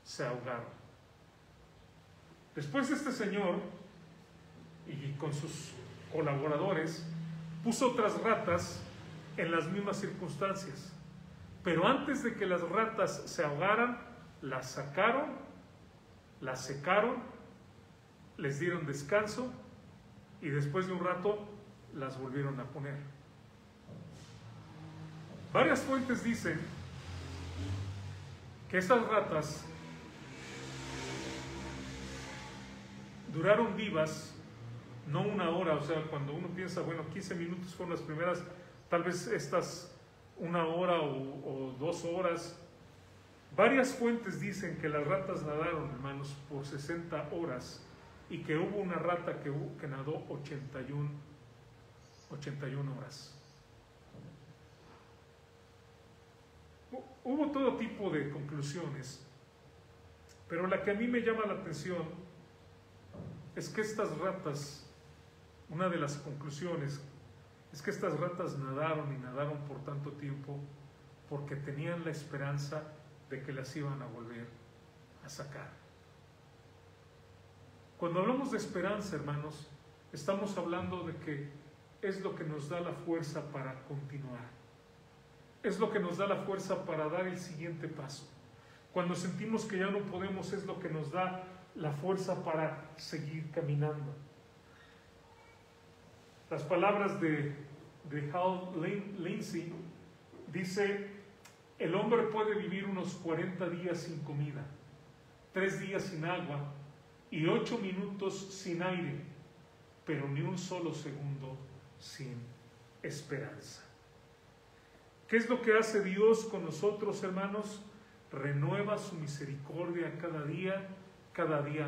[SPEAKER 1] se ahogaron. Después este señor, y con sus colaboradores, puso otras ratas en las mismas circunstancias. Pero antes de que las ratas se ahogaran, las sacaron, las secaron, les dieron descanso y después de un rato las volvieron a poner. Varias fuentes dicen que estas ratas duraron vivas no una hora, o sea, cuando uno piensa, bueno, 15 minutos fueron las primeras, tal vez estas una hora o 2 horas. Varias fuentes dicen que las ratas nadaron, hermanos, por 60 horas y que hubo una rata que nadó 81 horas. Hubo todo tipo de conclusiones, pero la que a mí me llama la atención es que estas ratas, una de las conclusiones es que estas ratas nadaron y nadaron por tanto tiempo porque tenían la esperanza de que las iban a volver a sacar. Cuando hablamos de esperanza, hermanos, estamos hablando de que es lo que nos da la fuerza para continuar. Es lo que nos da la fuerza para dar el siguiente paso. Cuando sentimos que ya no podemos, es lo que nos da la fuerza para seguir caminando. Las palabras de Hal Lindsey dice: el hombre puede vivir unos 40 días sin comida, 3 días sin agua y 8 minutos sin aire, pero ni un solo segundo sin esperanza. ¿Qué es lo que hace Dios con nosotros, hermanos? Renueva su misericordia cada día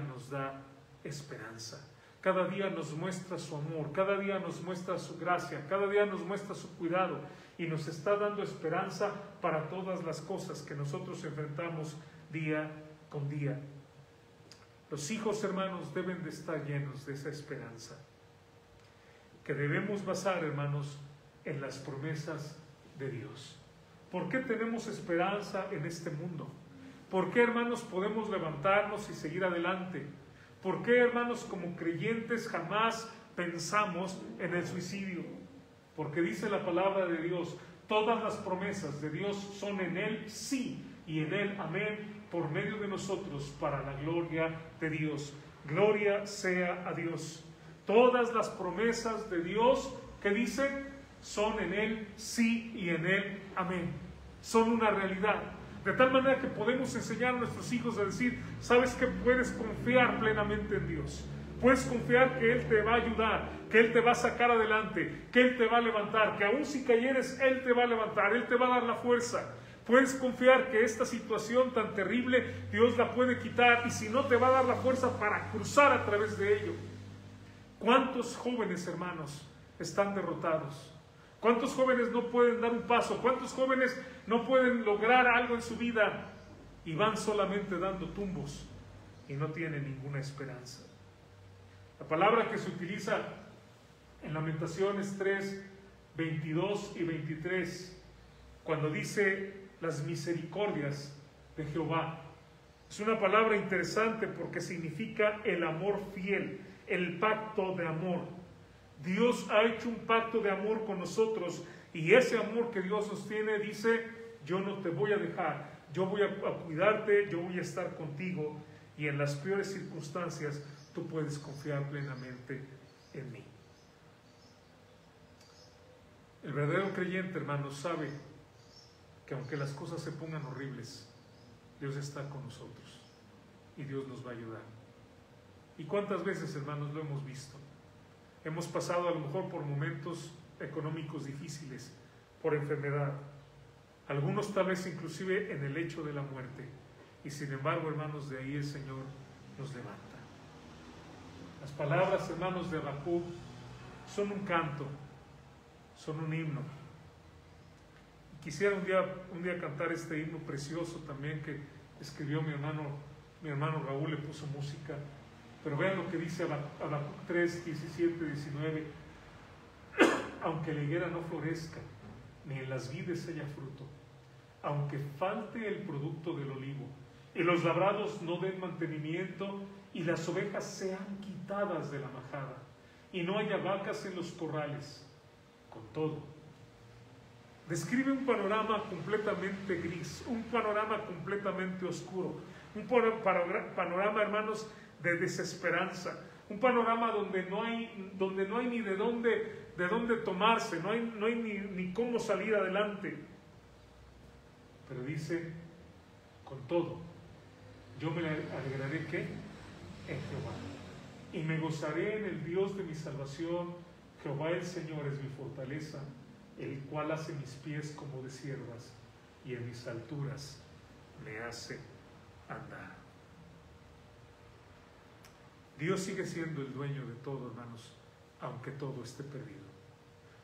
[SPEAKER 1] nos da esperanza. Cada día nos muestra su amor, cada día nos muestra su gracia, cada día nos muestra su cuidado y nos está dando esperanza para todas las cosas que nosotros enfrentamos día con día. Los hijos, hermanos, deben de estar llenos de esa esperanza que debemos basar, hermanos, en las promesas de Dios. ¿Por qué tenemos esperanza en este mundo? ¿Por qué, hermanos, podemos levantarnos y seguir adelante? ¿Por qué, hermanos, como creyentes jamás pensamos en el suicidio? Porque dice la palabra de Dios, todas las promesas de Dios son en Él sí y en Él amén, por medio de nosotros, para la gloria de Dios. Gloria sea a Dios. Todas las promesas de Dios que dicen son en Él sí y en Él amén. Son una realidad. De tal manera que podemos enseñar a nuestros hijos a decir, sabes que puedes confiar plenamente en Dios. Puedes confiar que Él te va a ayudar, que Él te va a sacar adelante, que Él te va a levantar, que aun si cayeres, Él te va a levantar, Él te va a dar la fuerza. Puedes confiar que esta situación tan terrible Dios la puede quitar y si no te va a dar la fuerza para cruzar a través de ello. ¿Cuántos jóvenes, hermanos, están derrotados? ¿Cuántos jóvenes no pueden dar un paso? ¿Cuántos jóvenes no pueden lograr algo en su vida y van solamente dando tumbos y no tienen ninguna esperanza? La palabra que se utiliza en Lamentaciones 3, 22 y 23, cuando dice las misericordias de Jehová, es una palabra interesante porque significa el amor fiel, el pacto de amor. Dios ha hecho un pacto de amor con nosotros y ese amor que Dios nos tiene dice, yo no te voy a dejar, yo voy a cuidarte, yo voy a estar contigo y en las peores circunstancias tú puedes confiar plenamente en mí. El verdadero creyente, hermanos, sabe que aunque las cosas se pongan horribles, Dios está con nosotros y Dios nos va a ayudar. ¿Y cuántas veces, hermanos, lo hemos visto? Hemos pasado a lo mejor por momentos económicos difíciles, por enfermedad, algunos tal vez inclusive en el lecho de la muerte, y sin embargo, hermanos, de ahí el Señor nos levanta. Las palabras, hermanos, de Habacuc son un canto, son un himno. Quisiera un día cantar este himno precioso también que escribió mi hermano Raúl, le puso música. Pero vean lo que dice Habacuc 3, 17, 19. Aunque la higuera no florezca, ni en las vides haya fruto, aunque falte el producto del olivo, y los labrados no den mantenimiento, y las ovejas sean quitadas de la majada, y no haya vacas en los corrales. Con todo, describe un panorama completamente gris, un panorama completamente oscuro, un panorama, hermanos, de desesperanza, un panorama donde no hay ni de dónde tomarse, no hay ni cómo salir adelante. Pero dice, con todo, yo me alegraré ¿qué? En Jehová, y me gozaré en el Dios de mi salvación. Jehová el Señor es mi fortaleza, el cual hace mis pies como de ciervas, y en mis alturas me hace andar. Dios sigue siendo el dueño de todo, hermanos, aunque todo esté perdido.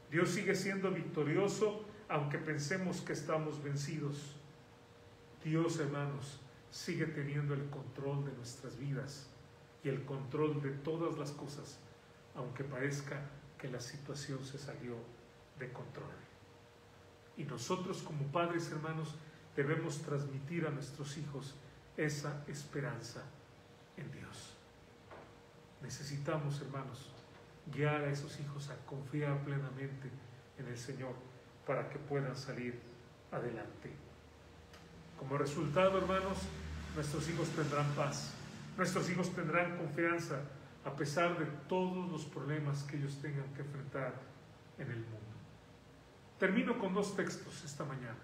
[SPEAKER 1] Dios sigue siendo victorioso, aunque pensemos que estamos vencidos. Dios, hermanos, sigue teniendo el control de nuestras vidas y el control de todas las cosas, aunque parezca que la situación se salió de control. Y nosotros como padres, hermanos, debemos transmitir a nuestros hijos esa esperanza en Dios. Necesitamos, hermanos, guiar a esos hijos a confiar plenamente en el Señor para que puedan salir adelante. Como resultado, hermanos, nuestros hijos tendrán paz, nuestros hijos tendrán confianza a pesar de todos los problemas que ellos tengan que enfrentar en el mundo. Termino con 2 textos esta mañana.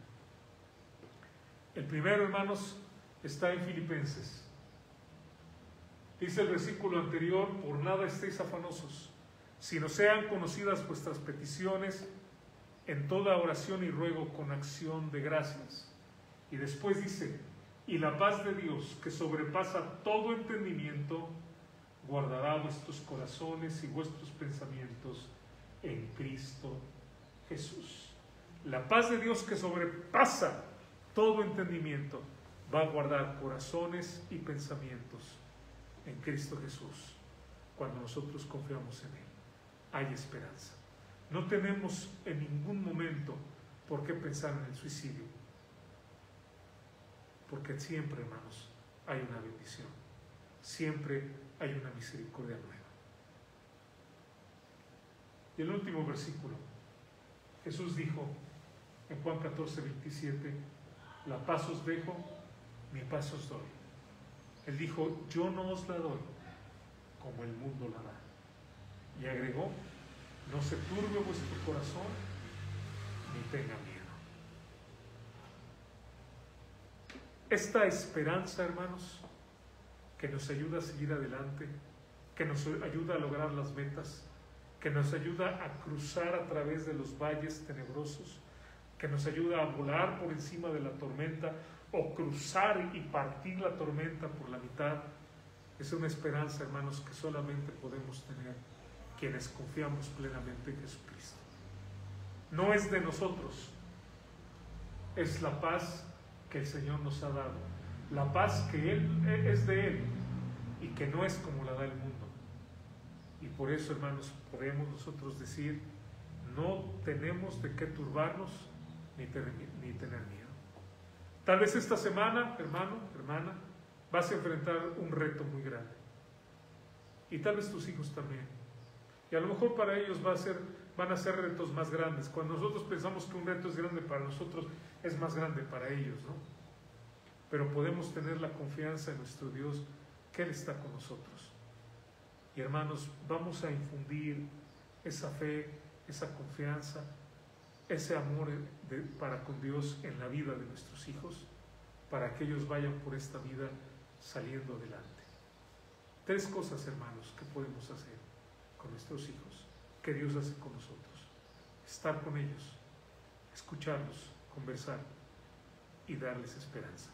[SPEAKER 1] El primero, hermanos, está en Filipenses. Dice el versículo anterior: por nada estéis afanosos, sino sean conocidas vuestras peticiones en toda oración y ruego con acción de gracias. Y después dice: y la paz de Dios, que sobrepasa todo entendimiento, guardará vuestros corazones y vuestros pensamientos en Cristo Jesús. La paz de Dios, que sobrepasa todo entendimiento, va a guardar corazones y pensamientos en Cristo Jesús. Cuando nosotros confiamos en Él, hay esperanza. No tenemos en ningún momento por qué pensar en el suicidio, porque siempre, hermanos, hay una bendición, siempre hay una misericordia nueva. Y el último versículo, Jesús dijo en Juan 14:27, la paz os dejo, mi paz os doy. Él dijo, yo no os la doy como el mundo la da. Y agregó, no se turbe vuestro corazón, ni tenga miedo. Esta esperanza, hermanos, que nos ayuda a seguir adelante, que nos ayuda a lograr las metas, que nos ayuda a cruzar a través de los valles tenebrosos, que nos ayuda a volar por encima de la tormenta o cruzar y partir la tormenta por la mitad. Es una esperanza, hermanos, que solamente podemos tener quienes confiamos plenamente en Jesucristo. No es de nosotros, es la paz que el Señor nos ha dado, la paz que es de Él y que no es como la da el mundo. Y por eso, hermanos, podemos nosotros decir, no tenemos de qué turbarnos ni tener miedo. Tal vez esta semana, hermano, hermana, vas a enfrentar un reto muy grande. Y tal vez tus hijos también. Y a lo mejor para ellos van a ser retos más grandes. Cuando nosotros pensamos que un reto es grande para nosotros, es más grande para ellos, ¿no? Pero podemos tener la confianza en nuestro Dios, que Él está con nosotros. Y hermanos, vamos a infundir esa fe, esa confianza, ese amor para con Dios en la vida de nuestros hijos, para que ellos vayan por esta vida saliendo adelante. 3 cosas, hermanos, que podemos hacer con nuestros hijos, que Dios hace con nosotros: estar con ellos, escucharlos, conversar y darles esperanza.